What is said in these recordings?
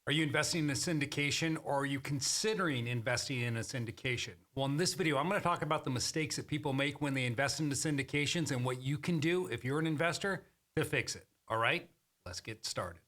Are you investing in a syndication or are you considering investing in a syndication? Well, in this video, I'm going to talk about the mistakes that people make when they invest into syndications and what you can do if you're an investor to fix it. All right, let's get started.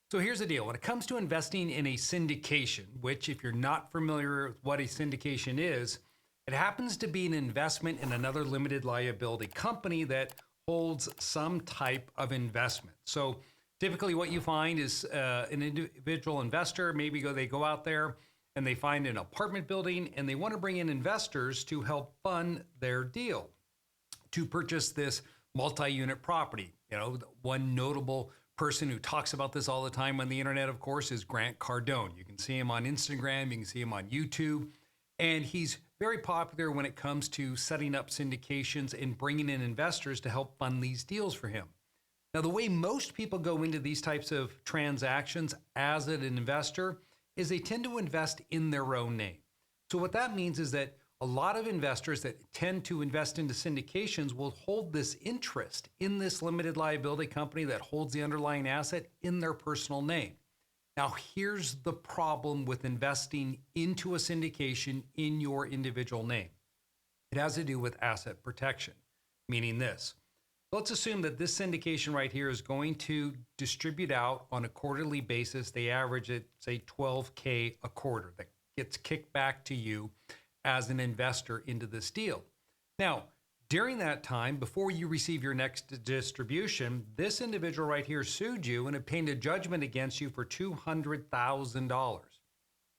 So here's the deal. When it comes to investing in a syndication, which if you're not familiar with what a syndication is, it happens to be an investment in another limited liability company that holds some type of investment. So typically what you find is an individual investor, they go out there and they find an apartment building and they want to bring in investors to help fund their deal to purchase this multi-unit property. You know, one notable person who talks about this all the time on the internet, of course, is Grant Cardone. You can see him on Instagram, you can see him on YouTube, and he's very popular when it comes to setting up syndications and bringing in investors to help fund these deals for him. Now, the way most people go into these types of transactions as an investor is they tend to invest in their own name. So what that means is that a lot of investors that tend to invest into syndications will hold this interest in this limited liability company that holds the underlying asset in their personal name. Now, here's the problem with investing into a syndication in your individual name. It has to do with asset protection, meaning this. Let's assume that this syndication right here is going to distribute out on a quarterly basis. They average at, say, $12K a quarter that gets kicked back to you as an investor into this deal. Now, during that time, before you receive your next distribution, this individual right here sued you and obtained a judgment against you for $200,000.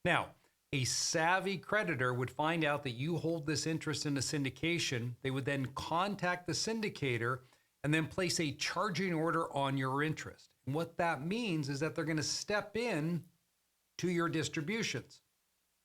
Now, a savvy creditor would find out that you hold this interest in a syndication. They would then contact the syndicator and then place a charging order on your interest. And what that means is that they're going to step in to your distributions.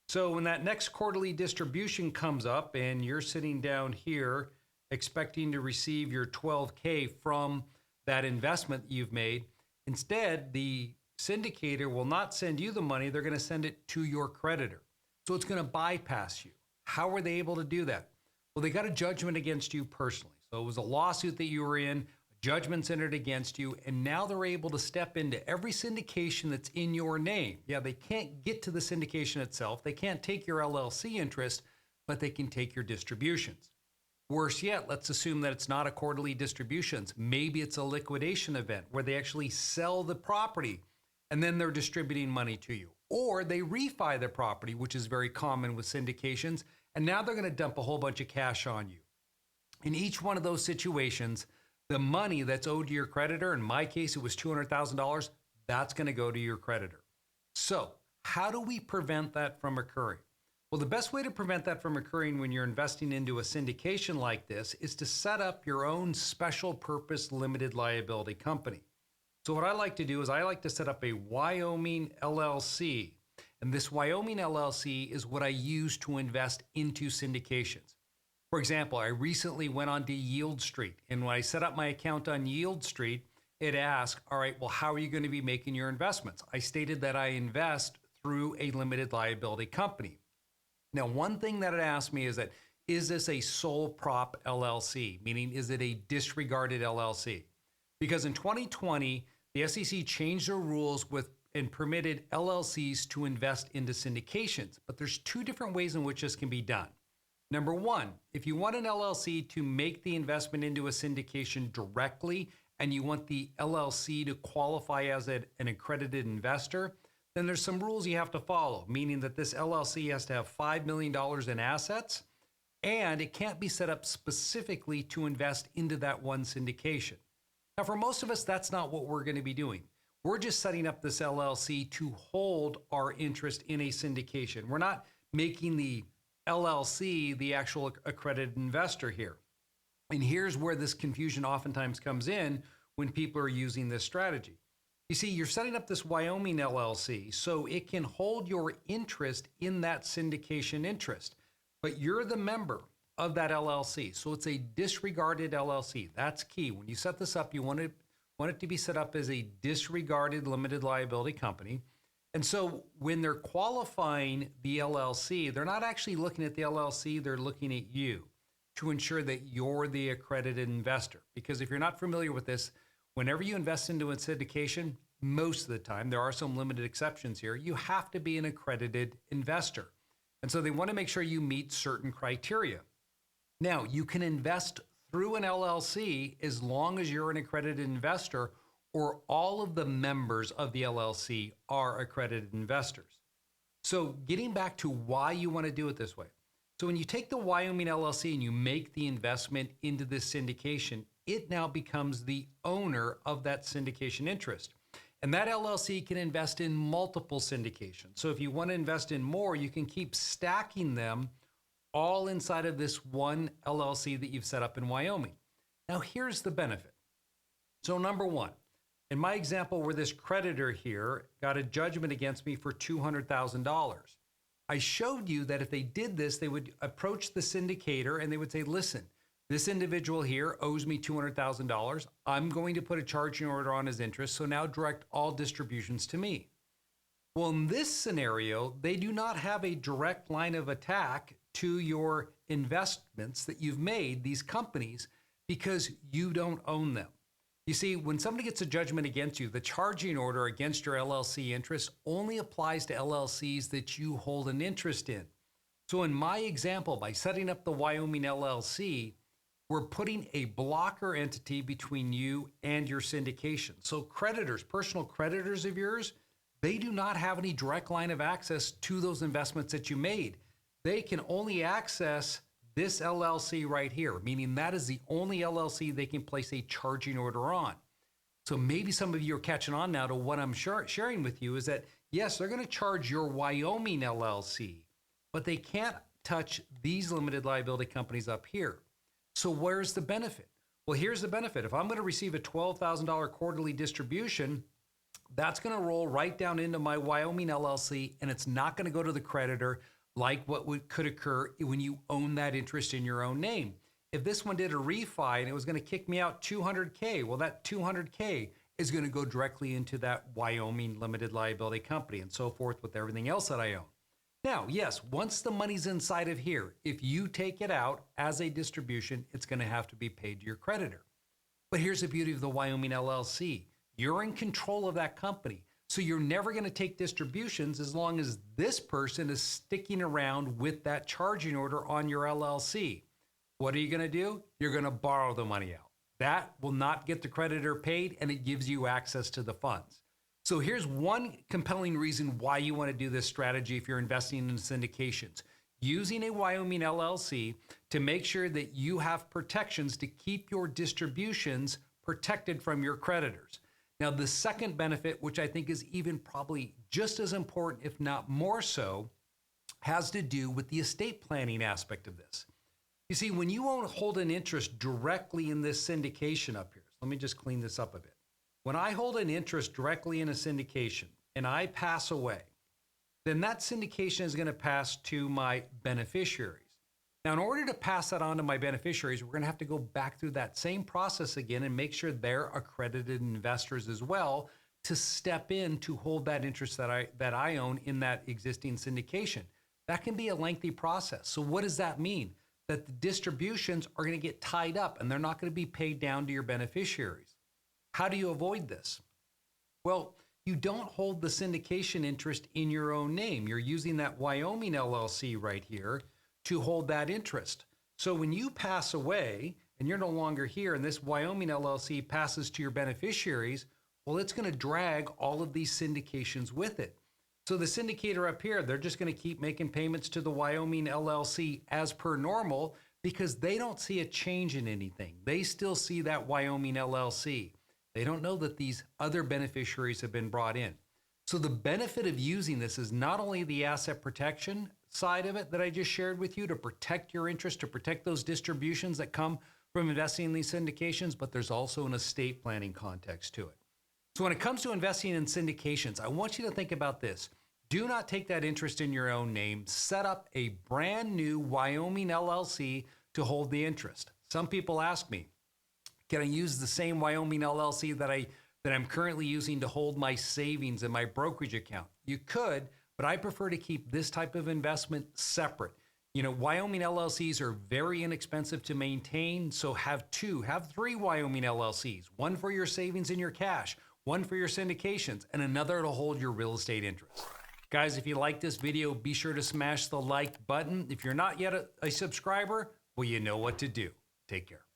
So when that next quarterly distribution comes up and you're sitting down here expecting to receive your $12K from that investment you've made, instead the syndicator will not send you the money, they're going to send it to your creditor. So it's going to bypass you. How were they able to do that? Well, they got a judgment against you personally. So it was a lawsuit that you were in, judgments entered against you, and now they're able to step into every syndication that's in your name. Yeah, they can't get to the syndication itself. They can't take your LLC interest, but they can take your distributions. Worse yet, let's assume that it's not a quarterly distributions. Maybe it's a liquidation event where they actually sell the property and then they're distributing money to you. Or they refi the property, which is very common with syndications, and now they're going to dump a whole bunch of cash on you. In each one of those situations, the money that's owed to your creditor, in my case, it was $200,000, that's going to go to your creditor. So how do we prevent that from occurring? Well, the best way to prevent that from occurring when you're investing into a syndication like this is to set up your own special purpose limited liability company. So what I like to do is I like to set up a Wyoming LLC. And this Wyoming LLC is what I use to invest into syndications. For example, I recently went on to Yield Street, and when I set up my account on Yield Street, it asked, all right, well, how are you going to be making your investments? I stated that I invest through a limited liability company. Now, one thing that it asked me is that, is this a sole prop LLC? Meaning, is it a disregarded LLC? Because in 2020, the SEC changed their rules and permitted LLCs to invest into syndications. But there's two different ways in which this can be done. Number one, if you want an LLC to make the investment into a syndication directly and you want the LLC to qualify as an accredited investor, then there's some rules you have to follow, meaning that this LLC has to have $5 million in assets and it can't be set up specifically to invest into that one syndication. Now, for most of us, that's not what we're going to be doing. We're just setting up this LLC to hold our interest in a syndication. We're not making the LLC the actual accredited investor here. And here's where this confusion oftentimes comes in when people are using this strategy. You see, you're setting up this Wyoming LLC so it can hold your interest in that syndication interest, but you're the member of that LLC. So it's a disregarded LLC. That's key. When you set this up, you want it to be set up as a disregarded limited liability company. And so when they're qualifying the LLC, they're not actually looking at the LLC, they're looking at you to ensure that you're the accredited investor. Because if you're not familiar with this, whenever you invest into a syndication, most of the time, there are some limited exceptions here, you have to be an accredited investor. And so they want to make sure you meet certain criteria. Now, you can invest through an LLC as long as you're an accredited investor or all of the members of the LLC are accredited investors. So getting back to why you want to do it this way. So when you take the Wyoming LLC and you make the investment into this syndication, it now becomes the owner of that syndication interest. And that LLC can invest in multiple syndications. So if you want to invest in more, you can keep stacking them all inside of this one LLC that you've set up in Wyoming. Now, here's the benefit. So number one, in my example where this creditor here got a judgment against me for $200,000, I showed you that if they did this, they would approach the syndicator and they would say, listen, this individual here owes me $200,000. I'm going to put a charging order on his interest, so now direct all distributions to me. Well, in this scenario, they do not have a direct line of attack to your investments that you've made, these companies, because you don't own them. You see, when somebody gets a judgment against you, the charging order against your LLC interest only applies to LLCs that you hold an interest in. So in my example, by setting up the Wyoming LLC, we're putting a blocker entity between you and your syndication. So creditors, personal creditors of yours, they do not have any direct line of access to those investments that you made. They can only access this LLC right here, meaning that is the only LLC they can place a charging order on. So maybe some of you are catching on now to what I'm sharing with you is that, yes, they're going to charge your Wyoming LLC, but they can't touch these limited liability companies up here. So where's the benefit? Well, here's the benefit. If I'm going to receive a $12,000 quarterly distribution, that's going to roll right down into my Wyoming LLC, and it's not going to go to the creditor like what could occur when you own that interest in your own name. If this one did a refi and it was going to kick me out $200K, well, that $200K is going to go directly into that Wyoming limited liability company and so forth with everything else that I own. Now, yes, once the money's inside of here, if you take it out as a distribution, it's going to have to be paid to your creditor. But here's the beauty of the Wyoming LLC. You're in control of that company. So you're never going to take distributions as long as this person is sticking around with that charging order on your LLC. What are you going to do? You're going to borrow the money out. That will not get the creditor paid, and it gives you access to the funds. So here's one compelling reason why you want to do this strategy if you're investing in syndications. Using a Wyoming LLC to make sure that you have protections to keep your distributions protected from your creditors. Now, the second benefit, which I think is even probably just as important, if not more so, has to do with the estate planning aspect of this. You see, when you hold an interest directly in this syndication up here, let me just clean this up a bit. When I hold an interest directly in a syndication and I pass away, then that syndication is going to pass to my beneficiaries. Now, in order to pass that on to my beneficiaries, we're going to have to go back through that same process again and make sure they're accredited investors as well to step in to hold that interest that I own in that existing syndication. That can be a lengthy process. So what does that mean? That the distributions are going to get tied up and they're not going to be paid down to your beneficiaries. How do you avoid this? Well, you don't hold the syndication interest in your own name. You're using that Wyoming LLC right here to hold that interest. So when you pass away and you're no longer here and this Wyoming LLC passes to your beneficiaries, well, it's going to drag all of these syndications with it. So the syndicator up here, they're just going to keep making payments to the Wyoming LLC as per normal because they don't see a change in anything. They still see that Wyoming LLC. They don't know that these other beneficiaries have been brought in. So the benefit of using this is not only the asset protection side of it that I just shared with you to protect your interest, to protect those distributions that come from investing in these syndications, but there's also an estate planning context to it. So when it comes to investing in syndications, I want you to think about this. Do not take that interest in your own name. Set up a brand new Wyoming LLC to hold the interest. Some people ask me, can I use the same Wyoming LLC that I'm currently using to hold my savings in my brokerage account? You could, but I prefer to keep this type of investment separate. You know, Wyoming LLCs are very inexpensive to maintain, so have three Wyoming LLCs, one for your savings and your cash, one for your syndications, and another to hold your real estate interests. Guys, if you like this video, be sure to smash the like button. If you're not yet a subscriber, well, you know what to do. Take care.